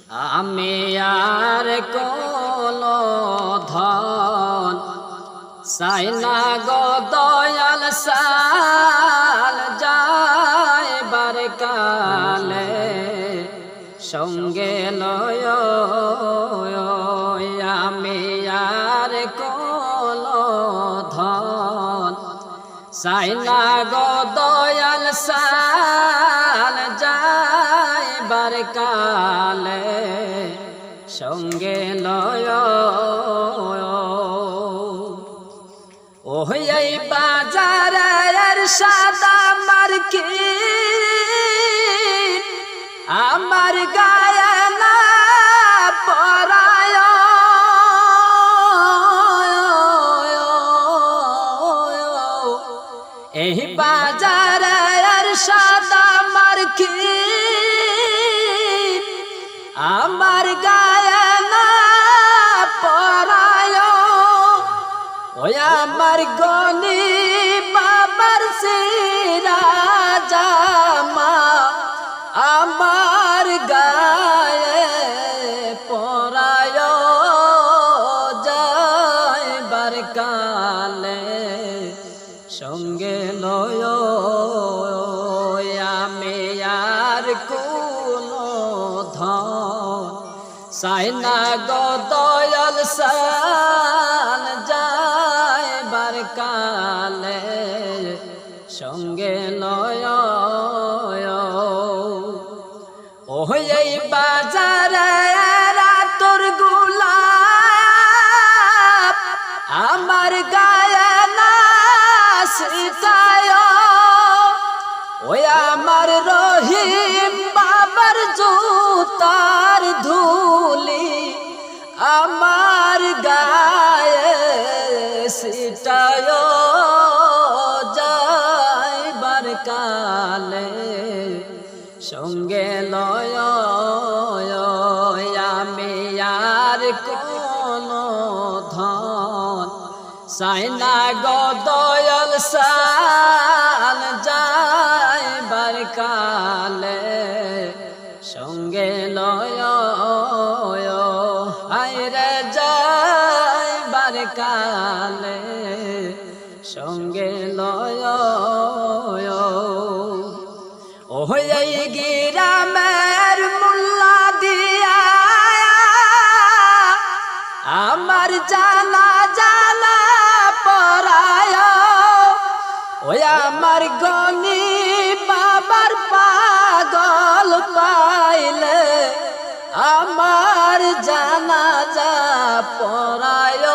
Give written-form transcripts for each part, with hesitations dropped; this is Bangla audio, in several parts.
আমি আর কোনো ধন চাই না গো দয়াল সাল যাইবার কালে সঙ্গে লয় আমি আর কোনো ধন চাই না গো দয়াল সাল যাইবার কালে সঙ্গে লয় ওই এই বাজারের সাদা মার্কেট আমার গায়ে না পরায় এই বাজারের সাদা মার্কেট আমার গায়ে না পরায় ওই আমার গনি বাবার সিরা জামা আমার গায়ে পরায় যাইবার কালে সঙ্গে লয় আমি আর কোনো ধন চাই না গো দয়াল সাল যাইবার কালে সঙ্গে লয় ওই এই বাজারে রাতর গোলাপ আমার গায়ে না সিটায় ওই আমার রহিম বাবার জুতার ধুলি আমার গায়ে সিটায় যাইবার কালে সঙ্গে লয় আমি আর কোনো ধন চাই না গো দয়াল সাল যাইবার কালে সঙ্গে লয় আইরে যাইবার কালে সঙ্গে লয় ওই এই গ্রামের মোল্লা দিয়া আমার জানা জানা পরায় ওই আমার গনি বাবার পাগল পাইলে আমার জানাজা পরায়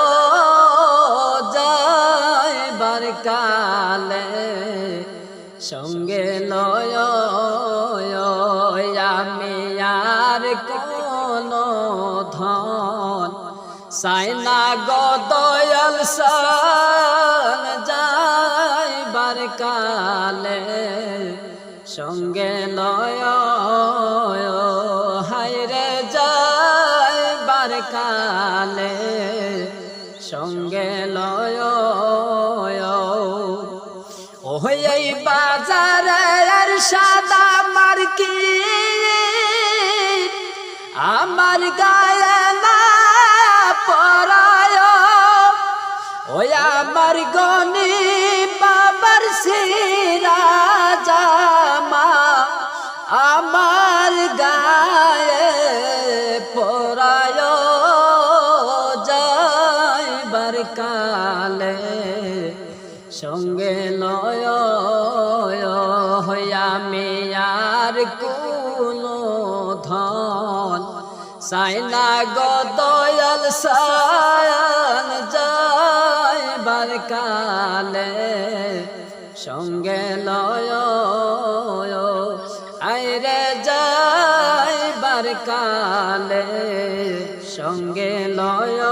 যাইবার কালে সঙ্গে লয় আমি আর কোনো ধন চাই না গো দয়াল সাল যাইবার কালে সঙ্গে লয় হায়রে যাইবার কালে সঙ্গে লয় ওই এই বাজারের সাদা মার্কেট আমার গায়ে না পরায় ওই আমার গনি বাবার সিরা জামা আমার গায়ে পরায় যাইবার কালে সঙ্গে লয় আমি আর কোনো ধন চাই না গো দয়াল সাল যাইবার কালে সঙ্গে লয় আইরে যাইবার কালে সঙ্গে লয়।